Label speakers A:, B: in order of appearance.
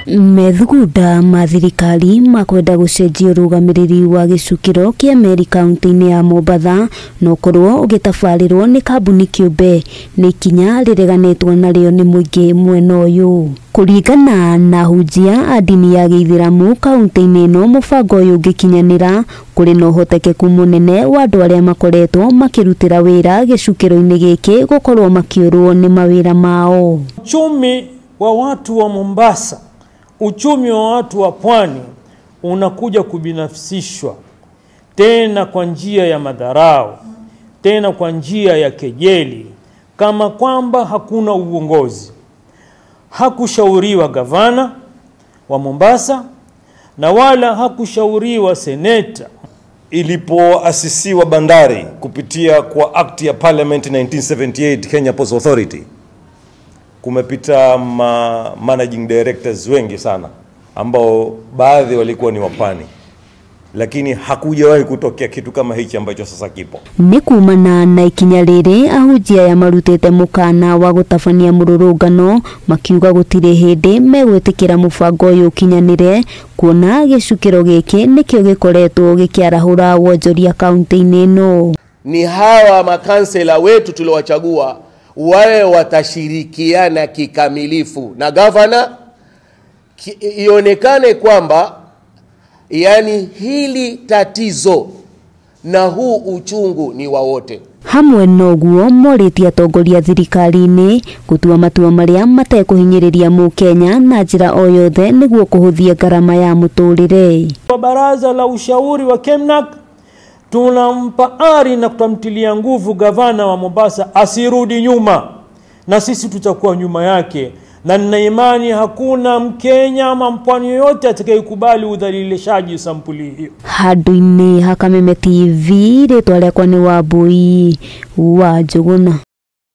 A: Methugunda ma thirikari makwenda gucenjia urugamiriri wa gicukiro kia Meri kaunti-ini ya Mombatha no korwo ugitabarirwo ni kambuni kiumbe ni ikinya rireganitwo nario ni muingi mwena uyu. Kuringana na hunjia a dini ya Gĩithĩramu kaunti-ini ino, mubango uyu ungikinyanira kuri no hotekeku munene wa andu aria makoretwo makirutira wira gicukiro-ini giki gukorwo makiurwo ni mawira mao.
B: Uchumi wa watu wa Mombasa, uchumi wa watu wa pwani unakuja kubinafsishwa tena kwa njia ya madharau, tena kwa njia ya kejeli, kama kwamba hakuna uongozi. Hakushauriwa gavana wa Mombasa na wala hakushauriwa seneta.
C: Ilipoasisiwa bandari kupitia kwa Act ya Parliament 1978 Kenya Ports Authority, kumepita managing directors wengi sana ambao baadhi walikuwa ni wapani, lakini hakujawahi kutokea kitu kama hichi ambacho sasa kipo.
A: Ni kumana na ikinya riri ahujia ya marutete mukana wa gutabania mururungano makiuga gutire hindi megwitikira mubango uyu ukinyanire, kuona gicukiro giki nikio gikoretwo gikiarahura wonjoria kaunti-ini ino.
D: Ni hawa makansela wetu tuliowachagua wawe watashirikiana kikamilifu na gavana, ionekane kwamba yani hili tatizo na huu uchungu ni wa wote.
A: Hamwe noguo moriti atongoria thirikari-ini gutua matua maria matekuhinyiriria Mukenya na njira o yothe niguo kuhuthia garama ya muturire.
B: Baraza la ushauri wa KEMNAK tunampa ari na kutamtilia nguvu gavana wa Mombasa asirudi nyuma, na sisi tutakuwa nyuma yake, na nina imani hakuna Mkenya ama mpwani yoyote atakayekubali udhalilishaji sampuli hiyo.
A: Handũ-inĩ ha Kameme TV ritwa rĩakwa nĩ Wambui wa Njuguna.